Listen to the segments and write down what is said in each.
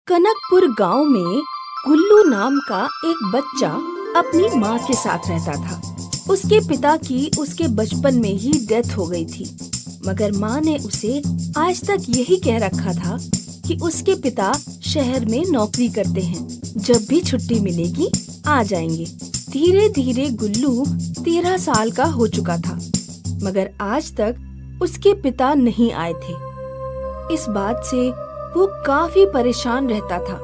कनकपुर गांव में गुल्लू नाम का एक बच्चा अपनी माँ के साथ रहता था। उसके पिता की उसके बचपन में ही डेथ हो गई थी, मगर माँ ने उसे आज तक यही कह रखा था कि उसके पिता शहर में नौकरी करते हैं, जब भी छुट्टी मिलेगी आ जाएंगे। धीरे धीरे गुल्लू 13 साल का हो चुका था, मगर आज तक उसके पिता नहीं आए थे। इस बात से वो काफी परेशान रहता था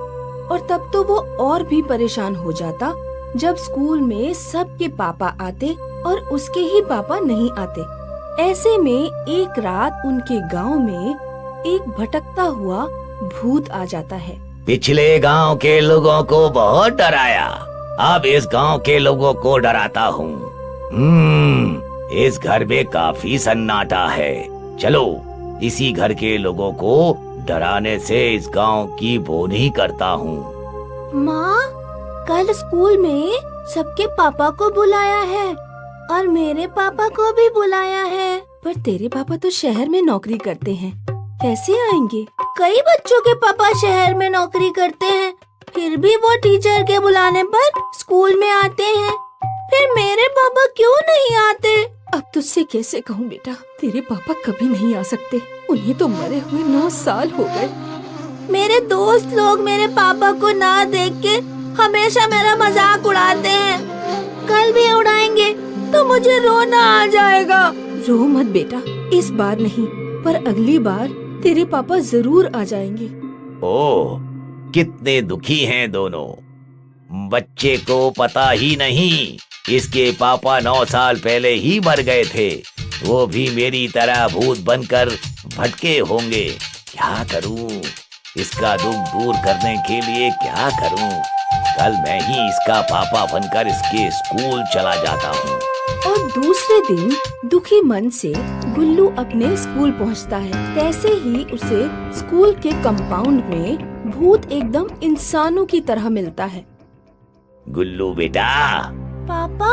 और तब तो वो और भी परेशान हो जाता जब स्कूल में सबके पापा आते और उसके ही पापा नहीं आते। ऐसे में एक रात उनके गांव में एक भटकता हुआ भूत आ जाता है। पिछले गांव के लोगों को बहुत डराया, अब इस गांव के लोगों को डराता हूँ। इस घर में काफी सन्नाटा है, चलो इसी घर के लोगों को डराने से इस गांव की बोनी करता हूँ। माँ, कल स्कूल में सबके पापा को बुलाया है और मेरे पापा को भी बुलाया है। पर तेरे पापा तो शहर में नौकरी करते हैं, कैसे आएंगे? कई बच्चों के पापा शहर में नौकरी करते हैं, फिर भी वो टीचर के बुलाने पर स्कूल में आते हैं। फिर मेरे पापा क्यों नहीं आते? अब तुझसे कैसे कहूँ बेटा, तेरे पापा कभी नहीं आ सकते, उन्हें तो मरे हुए 9 साल हो गए। मेरे दोस्त लोग मेरे पापा को ना देख के हमेशा मेरा मजाक उड़ाते हैं। कल भी उड़ाएंगे तो मुझे रोना आ जाएगा। रो मत बेटा, इस बार नहीं पर अगली बार तेरे पापा जरूर आ जाएंगे। ओह, कितने दुखी हैं दोनों। बच्चे को पता ही नहीं इसके पापा 9 साल पहले ही मर गए थे, वो भी मेरी तरह भूत बनकर भटके होंगे। क्या करूं, इसका दुख दूर करने के लिए क्या करूं? कल मैं ही इसका पापा बनकर इसके स्कूल चला जाता हूँ। और दूसरे दिन दुखी मन से गुल्लू अपने स्कूल पहुँचता है। तैसे ही उसे स्कूल के कंपाउंड में भूत एकदम इंसानों की तरह मिलता है। गुल्लू बेटा। पापा?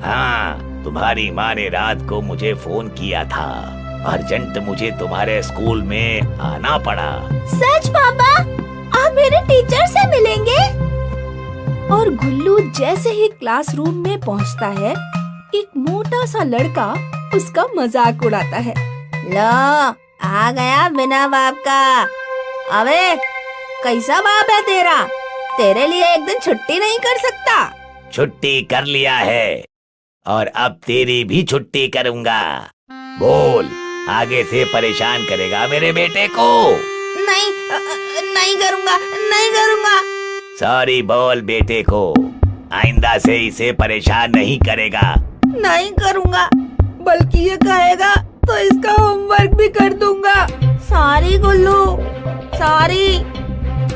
हाँ, तुम्हारी माँ ने रात को मुझे फोन किया था, अर्जेंट मुझे तुम्हारे स्कूल में आना पड़ा। सच पापा? आप मेरे टीचर से मिलेंगे? और गुल्लू जैसे ही क्लासरूम में पहुंचता है, एक मोटा सा लड़का उसका मजाक उड़ाता है। लो, आ गया बिना बाप का। अबे, कैसा बाप है तेरा? तेरे लिए एक दिन छुट्टी नहीं कर सकता? छुट्टी कर लिया है और अब तेरी भी छुट्टी करूँगा। बोल, आगे से परेशान करेगा मेरे बेटे को? नहीं, नहीं करूँगा, नहीं करूँगा। सॉरी बोल बेटे को, आइंदा से इसे परेशान नहीं करेगा। नहीं करूँगा, बल्कि ये कहेगा तो इसका होमवर्क भी कर दूंगा। सॉरी गुल्लू, सॉरी।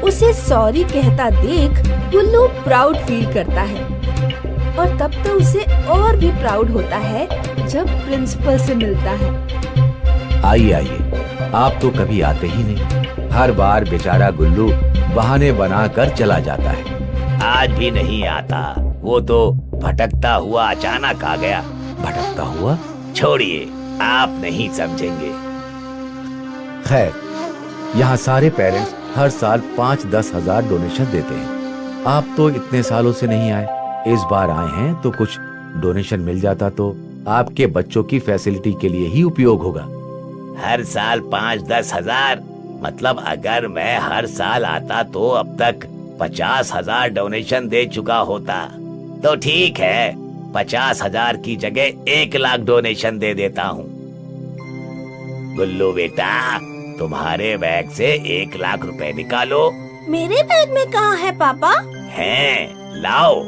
उसे सॉरी कहता देख गुल्लू प्राउड फील करता है और तब तो उसे और भी प्राउड होता है जब प्रिंसिपल से मिलता है। आइए आइए, आप तो कभी आते ही नहीं। हर बार बेचारा गुल्लू बहाने बनाकर चला जाता है। आज भी नहीं आता, वो तो भटकता हुआ अचानक आ गया। भटकता हुआ? छोड़िए, आप नहीं समझेंगे। खैर, यहाँ सारे पेरेंट्स हर साल 5-10 हजार डोनेशन देते हैं। आप तो इतने सालों से नहीं आए, इस बार आए हैं तो कुछ डोनेशन मिल जाता तो आपके बच्चों की फैसिलिटी के लिए ही उपयोग होगा। हर साल 5-10 हजार? मतलब अगर मैं हर साल आता तो अब तक 50,000 डोनेशन दे चुका होता। तो ठीक है, 50,000 की जगह 1 लाख डोनेशन दे देता हूँ। गुल्लू बेटा, तुम्हारे बैग से 1 लाख रुपए निकालो। मेरे बैग में कहाँ है पापा? हैं, लाओ।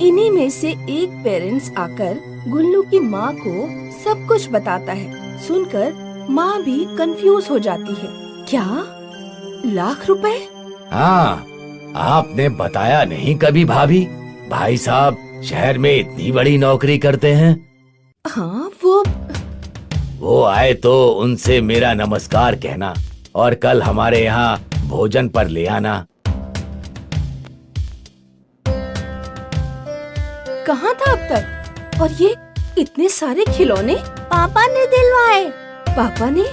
इन्हीं में से एक पेरेंट्स आकर गुल्लू की माँ को सब कुछ बताता है। सुनकर माँ भी कंफ्यूज हो जाती है। क्या? 1 लाख रुपए? हाँ, आपने बताया नहीं कभी भाभी। भाई साहब शहर में इतनी बड़ी नौकरी करते हैं। हाँ, वो आए तो उनसे मेरा नमस्कार कहना और कल हमारे यहाँ भोजन पर ले आना। कहाँ था अब तक? और ये इतने सारे खिलौने पापा ने दिलवाए। पापा ने?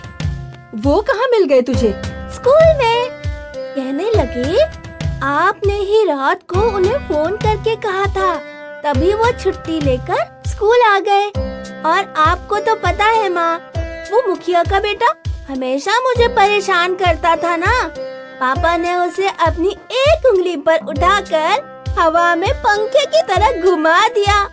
वो कहाँ मिल गए तुझे? स्कूल में। कहने लगे आपने ही रात को उन्हें फोन करके कहा था, तभी वो छुट्टी लेकर स्कूल आ गए। और आपको तो पता है माँ, वो मुखिया का बेटा हमेशा मुझे परेशान करता था ना। पापा ने उसे अपनी एक उंगली पर उठाकर हवा में पंखे की तरह घुमा दिया,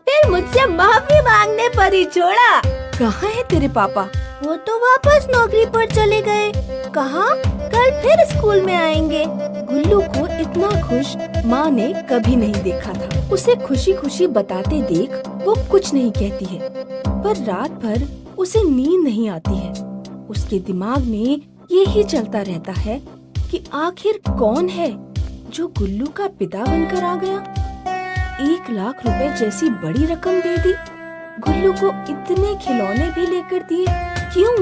फिर मुझसे माफी मांगने पर ही छोड़ा। कहाँ है तेरे पापा? वो तो वापस नौकरी पर चले गए। कहा कल फिर स्कूल में आएंगे। गुल्लू को इतना खुश माँ ने कभी नहीं देखा था। उसे खुशी खुशी बताते देख वो कुछ नहीं कहती है, पर रात भर उसे नींद नहीं आती है। उसके दिमाग में यही चलता रहता है कि आखिर कौन है जो गुल्लू का पिता बनकर आ गया। 1 लाख रुपए जैसी बड़ी रकम दे दी, गुल्लू को इतने खिलौने भी लेकर दिए। क्यों?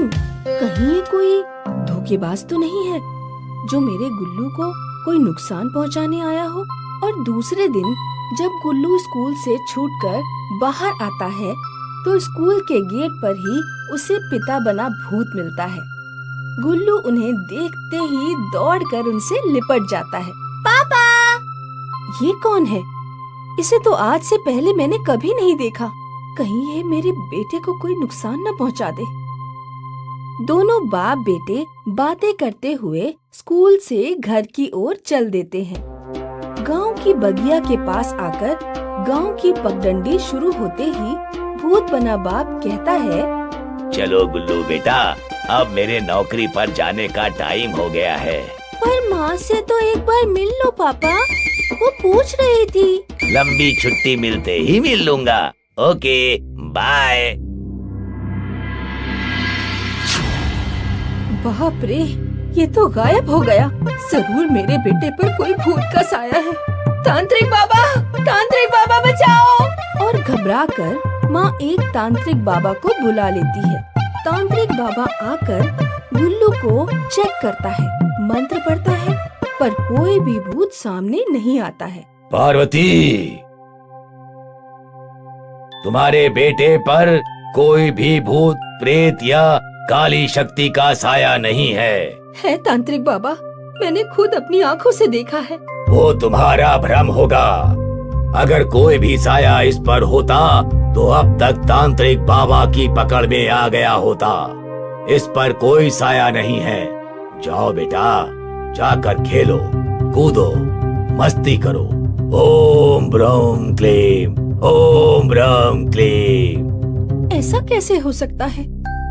कहीं ये कोई धोखेबाज तो नहीं है जो मेरे गुल्लू को कोई नुकसान पहुंचाने आया हो? और दूसरे दिन जब गुल्लू स्कूल से छूटकर बाहर आता है तो स्कूल के गेट पर ही उसे पिता बना भूत मिलता है। गुल्लू उन्हें देखते ही दौड़कर उनसे लिपट जाता है। पापा! ये कौन है? इसे तो आज से पहले मैंने कभी नहीं देखा। कहीं ये मेरे बेटे को कोई नुकसान न पहुंचा दे। दोनों बाप बेटे बातें करते हुए स्कूल से घर की ओर चल देते हैं। गांव की बगिया के पास आकर गांव की पगडंडी शुरू होते ही भूत बना बाप कहता है, चलो गुल्लू बेटा, अब मेरे नौकरी पर जाने का टाइम हो गया है। पर माँ से तो एक बार मिल लो पापा, वो पूछ रही थी। लंबी छुट्टी मिलते ही मिल लूंगा। Okay, bye. बाप रे, ये तो गायब हो गया। जरूर मेरे बेटे पर कोई भूत का साया है। तांत्रिक बाबा बचाओ! और घबराकर माँ एक तांत्रिक बाबा को बुला लेती है। तांत्रिक बाबा आकर गुल्लू को चेक करता है, मंत्र पढ़ता है, पर कोई भी भूत सामने नहीं आता है। पार्वती, तुम्हारे बेटे पर कोई भी भूत, प्रेत या काली शक्ति का साया नहीं है। तांत्रिक बाबा, मैंने खुद अपनी आंखों से देखा है। वो तुम्हारा भ्रम होगा। अगर कोई भी साया इस पर होता तो अब तक तांत्रिक बाबा की पकड़ में आ गया होता। इस पर कोई साया नहीं है। जाओ बेटा, जाकर खेलो, कूदो, मस्ती करो। ओम ब्रह्म क्लीम, ओम ब्रह्म क्लीम। ऐसा कैसे हो सकता है?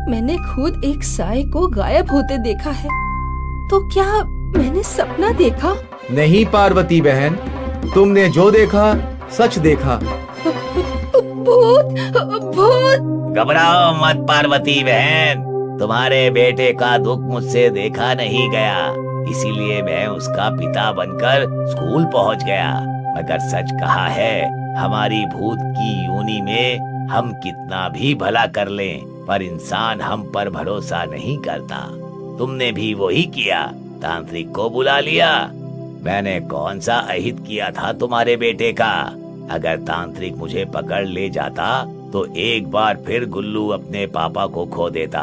मैंने खुद एक साए को गायब होते देखा है। तो क्या मैंने सपना देखा? नहीं पार्वती बहन, तुमने जो देखा सच देखा। भूत! घबराओ मत पार्वती बहन, तुम्हारे बेटे का दुख मुझसे देखा नहीं गया, इसीलिए मैं उसका पिता बनकर स्कूल पहुंच गया। मगर सच कहा है, हमारी भूत की योनि में हम कितना भी भला कर लें, पर इंसान हम पर भरोसा नहीं करता। तुमने भी वही किया, तांत्रिक को बुला लिया। मैंने कौन सा अहित किया था तुम्हारे बेटे का? अगर तांत्रिक मुझे पकड़ ले जाता तो एक बार फिर गुल्लू अपने पापा को खो देता।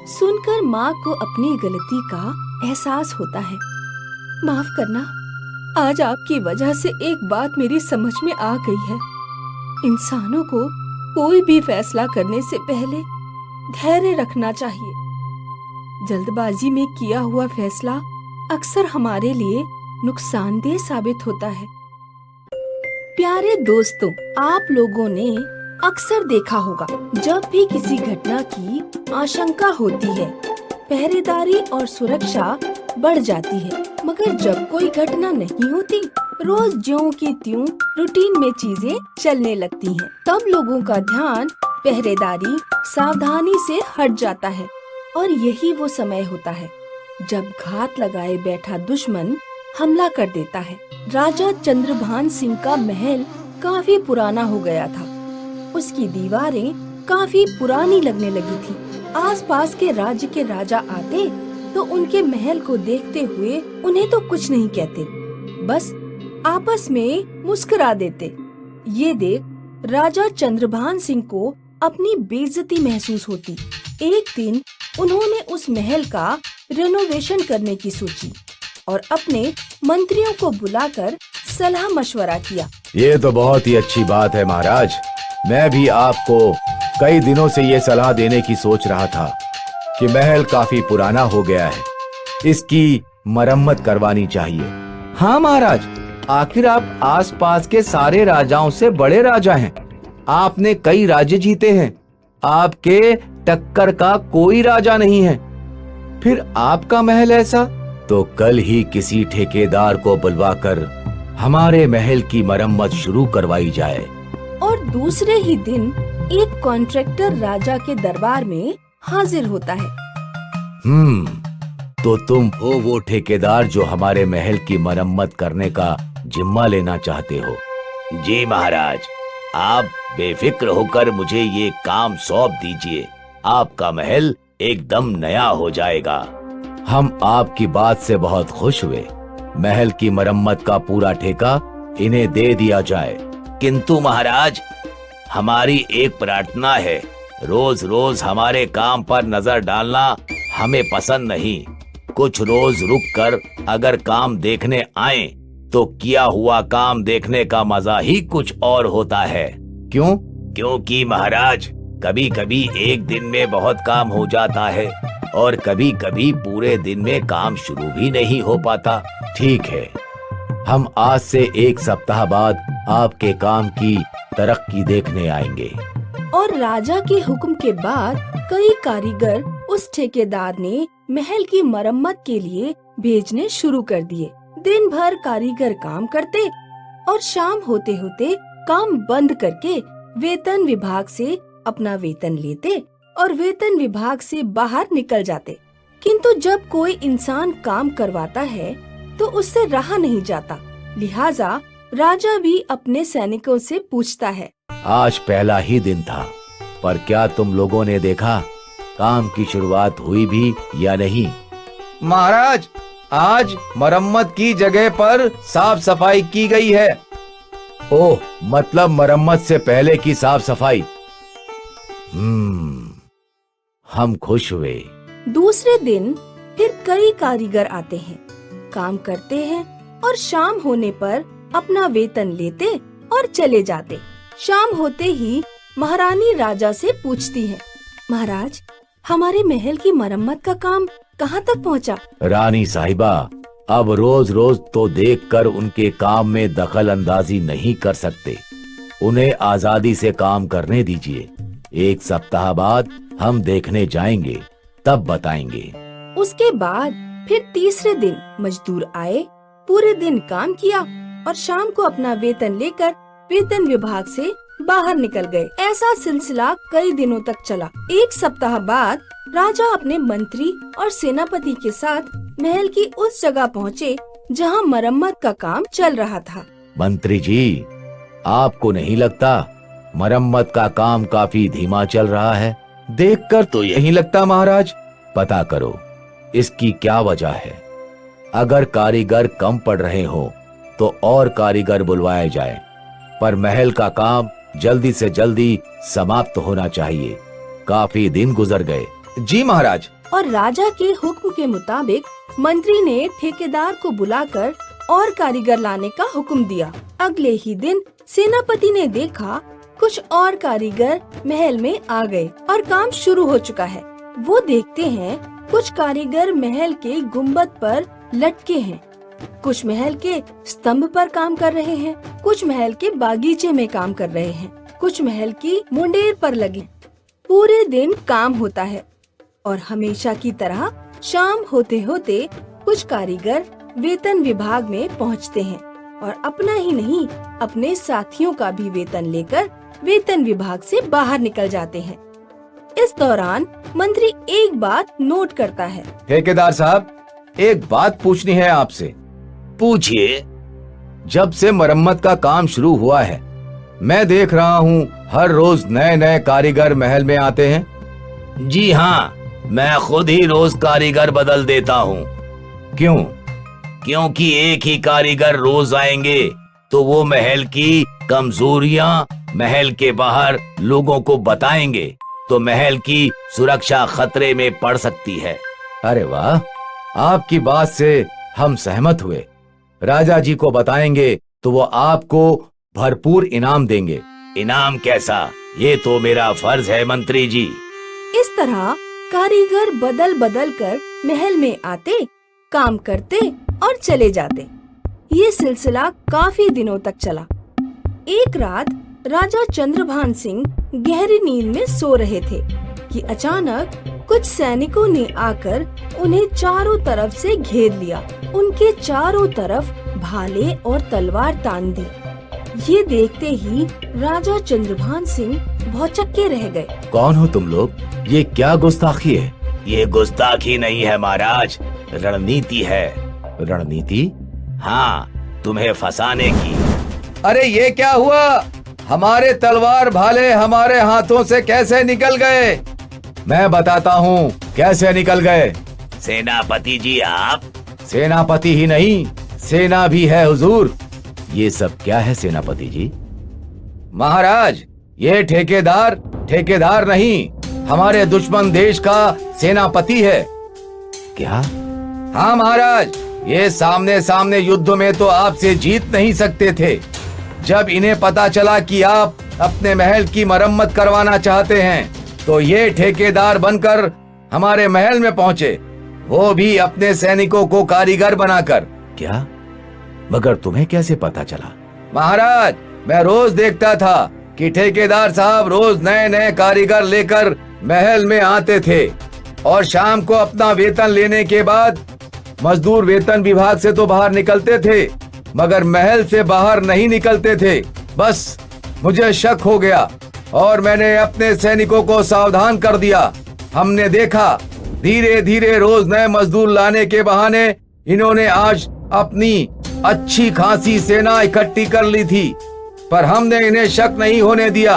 सुनकर माँ को अपनी गलती का एहसास होता है। माफ करना, आज आपकी वजह से एक बात मेरी समझ में आ गई है। इंसानों को कोई भी फैसला करने से पहले धैर्य रखना चाहिए। जल्दबाजी में किया हुआ फैसला अक्सर हमारे लिए नुकसानदेह साबित होता है। प्यारे दोस्तों, आप लोगों ने अक्सर देखा होगा, जब भी किसी घटना की आशंका होती है, पहरेदारी और सुरक्षा बढ़ जाती है। मगर जब कोई घटना नहीं होती, रोज ज्यों की त्यों रूटीन में चीजें चलने लगती हैं। तब लोगों का ध्यान पहरेदारी, सावधानी से हट जाता है। और यही वो समय होता है जब घात लगाए बैठा दुश्मन हमला कर देता है। राजा चंद्रभान सिंह का महल काफी पुराना हो गया था। उसकी दीवारें काफी पुरानी लगने लगी थी। आसपास के राज्य के राजा आते तो उनके महल को देखते हुए उन्हें तो कुछ नहीं कहते, बस आपस में मुस्कुरा देते। ये देख राजा चंद्रभान सिंह को अपनी बेइज्जती महसूस होती। एक दिन उन्होंने उस महल का रेनोवेशन करने की सोची और अपने मंत्रियों को बुलाकर सलाह मशवरा किया। ये तो बहुत ही अच्छी बात है महाराज। मैं भी आपको कई दिनों से ये सलाह देने की सोच रहा था कि महल काफी पुराना हो गया है, इसकी मरम्मत करवानी चाहिए। हाँ महाराज, आखिर आप आसपास के सारे राजाओं से बड़े राजा हैं। आपने कई राज्य जीते हैं, आपके टक्कर का कोई राजा नहीं है। फिर आपका महल ऐसा? तो कल ही किसी ठेकेदार को बुलवाकर हमारे महल की मरम्मत शुरू करवाई जाए। और दूसरे ही दिन एक कॉन्ट्रैक्टर राजा के दरबार में हाजिर होता है। तो तुम हो वो ठेकेदार जो हमारे महल की मरम्मत करने का जिम्मा लेना चाहते हो? जी महाराज, आप बेफिक्र होकर मुझे ये काम सौंप दीजिए। आपका महल एकदम नया हो जाएगा। हम आपकी बात से बहुत खुश हुए। महल की मरम्मत का पूरा ठेका इन्हें दे दिया जाए। किंतु महाराज, हमारी एक प्रार्थना है। रोज रोज हमारे काम पर नजर डालना हमें पसंद नहीं। कुछ रोज रुक कर अगर काम देखने आए तो किया हुआ काम देखने का मजा ही कुछ और होता है। क्यों? क्योंकि महाराज, कभी कभी एक दिन में बहुत काम हो जाता है और कभी कभी पूरे दिन में काम शुरू भी नहीं हो पाता। ठीक है, हम आज से एक सप्ताह बाद आपके काम की तरक्की देखने आएंगे। और राजा के हुक्म के बाद कई कारीगर उस ठेकेदार ने महल की मरम्मत के लिए भेजने शुरू कर दिए। दिन भर कारीगर काम करते और शाम होते होते काम बंद करके वेतन विभाग से अपना वेतन लेते और वेतन विभाग से बाहर निकल जाते। किंतु जब कोई इंसान काम करवाता है तो उससे रहा नहीं जाता, लिहाजा राजा भी अपने सैनिकों से पूछता है। आज पहला ही दिन था, पर क्या तुम लोगों ने देखा काम की शुरुआत हुई भी या नहीं? महाराज, आज मरम्मत की जगह पर साफ सफाई की गई है। ओह, मतलब मरम्मत से पहले की साफ सफाई। हम खुश हुए। दूसरे दिन फिर कई कारीगर आते हैं, काम करते हैं और शाम होने पर अपना वेतन लेते और चले जाते। शाम होते ही महारानी राजा से पूछती है, महाराज, हमारे महल की मरम्मत का काम कहाँ तक पहुँचा? रानी साहिबा, अब रोज रोज तो देखकर उनके काम में दखल अंदाजी नहीं कर सकते। उन्हें आजादी से काम करने दीजिए। एक सप्ताह बाद हम देखने जाएंगे, तब बताएंगे। उसके बाद फिर तीसरे दिन मजदूर आए, पूरे दिन काम किया और शाम को अपना वेतन लेकर वेतन विभाग से बाहर निकल गए। ऐसा सिलसिला कई दिनों तक चला। एक सप्ताह बाद राजा अपने मंत्री और सेनापति के साथ महल की उस जगह पहुँचे जहाँ मरम्मत का काम चल रहा था। मंत्री जी, आपको नहीं लगता मरम्मत का काम काफी धीमा चल रहा है? देखकर तो यही लगता महाराज। पता करो इसकी क्या वजह है। अगर कारीगर कम पड़ रहे हो तो और कारीगर बुलवाए जाए, पर महल का काम जल्दी से जल्दी समाप्त होना चाहिए। काफी दिन गुजर गए। जी महाराज। और राजा के हुक्म के मुताबिक मंत्री ने ठेकेदार को बुलाकर और कारीगर लाने का हुक्म दिया। अगले ही दिन सेनापति ने देखा कुछ और कारीगर महल में आ गए और काम शुरू हो चुका है। वो देखते हैं कुछ कारीगर महल के गुम्बद पर लटके हैं, कुछ महल के स्तंभ पर काम कर रहे हैं, कुछ महल के बागीचे में काम कर रहे हैं, कुछ महल की मुंडेर पर लगे। पूरे दिन काम होता है और हमेशा की तरह शाम होते होते कुछ कारीगर वेतन विभाग में पहुंचते हैं और अपना ही नहीं अपने साथियों का भी वेतन लेकर वेतन विभाग से बाहर निकल जाते हैं। इस दौरान मंत्री एक बात नोट करता है। ठेकेदार साहब, एक बात पूछनी है आपसे। पूछिए। जब से मरम्मत का काम शुरू हुआ है, मैं देख रहा हूँ हर रोज नए नए कारीगर महल में आते हैं। जी हाँ, मैं खुद ही रोज कारीगर बदल देता हूँ। क्यों? क्योंकि एक ही कारीगर रोज आएंगे तो वो महल की कमजोरियाँ महल के बाहर लोगों को बताएंगे तो महल की सुरक्षा खतरे में पड़ सकती है। अरे वाह, आपकी बात से हम सहमत हुए। राजा जी को बताएंगे तो वो आपको भरपूर इनाम देंगे। इनाम कैसा? ये तो मेरा फर्ज है मंत्री जी। इस तरह कारीगर बदल बदल कर महल में आते, काम करते और चले जाते। ये सिलसिला काफी दिनों तक चला। एक रात राजा चंद्रभान सिंह गहरी नींद में सो रहे थे कि अचानक कुछ सैनिकों ने आकर उन्हें चारों तरफ से घेर लिया। उनके चारों तरफ भाले और तलवार तान दी। ये देखते ही राजा चंद्रभान सिंह भौचक्के रह गए। कौन हो तुम लोग? ये क्या गुस्ताखी है? ये गुस्ताखी नहीं है महाराज, रणनीति है। रणनीति? हाँ, तुम्हें फंसाने की। अरे ये क्या हुआ? हमारे तलवार भाले हमारे हाथों से कैसे निकल गए? मैं बताता हूँ कैसे निकल गए। सेनापति जी आप? सेनापति ही नहीं, सेना भी है हुजूर। ये सब क्या है सेनापति जी? महाराज, ये ठेकेदार नहीं, हमारे दुश्मन देश का सेनापति है। क्या? हाँ महाराज, ये सामने सामने युद्ध में तो आपसे जीत नहीं सकते थे। जब इन्हें पता चला कि आप अपने महल की मरम्मत करवाना चाहते हैं तो ये ठेकेदार बनकर हमारे महल में पहुंचे, वो भी अपने सैनिकों को कारीगर बनाकर। क्या? मगर तुम्हें कैसे पता चला? महाराज, मैं रोज देखता था कि ठेकेदार साहब रोज नए नए कारीगर लेकर महल में आते थे और शाम को अपना वेतन लेने के बाद मजदूर वेतन विभाग से तो बाहर निकलते थे मगर महल से बाहर नहीं निकलते थे। बस मुझे शक हो गया और मैंने अपने सैनिकों को सावधान कर दिया। हमने देखा धीरे धीरे रोज नए मजदूर लाने के बहाने इन्होंने आज अपनी अच्छी खासी सेना इकट्ठी कर ली थी, पर हमने इन्हें शक नहीं होने दिया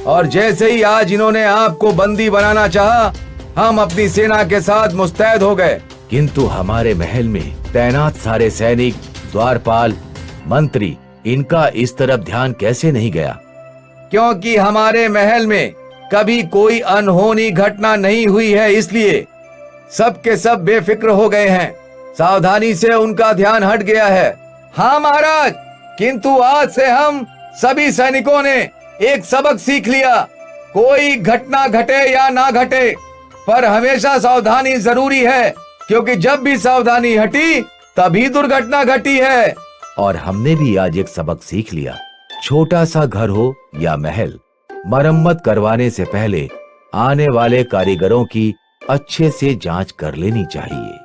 और जैसे ही आज इन्होंने आपको बंदी बनाना चाहा, हम अपनी सेना के साथ मुस्तैद हो गए। किंतु हमारे महल में तैनात सारे सैनिक, द्वारपाल, मंत्री, इनका इस तरफ ध्यान कैसे नहीं गया? क्योंकि हमारे महल में कभी कोई अनहोनी घटना नहीं हुई है, इसलिए सब के सब बेफिक्र हो गए हैं। सावधानी से उनका ध्यान हट गया है। हाँ महाराज, किंतु आज से हम सभी सैनिकों ने एक सबक सीख लिया। कोई घटना घटे या ना घटे, पर हमेशा सावधानी जरूरी है, क्योंकि जब भी सावधानी हटी तभी दुर्घटना घटी है। और हमने भी आज एक सबक सीख लिया। छोटा सा घर हो या महल, मरम्मत करवाने से पहले आने वाले कारीगरों की अच्छे से जांच कर लेनी चाहिए।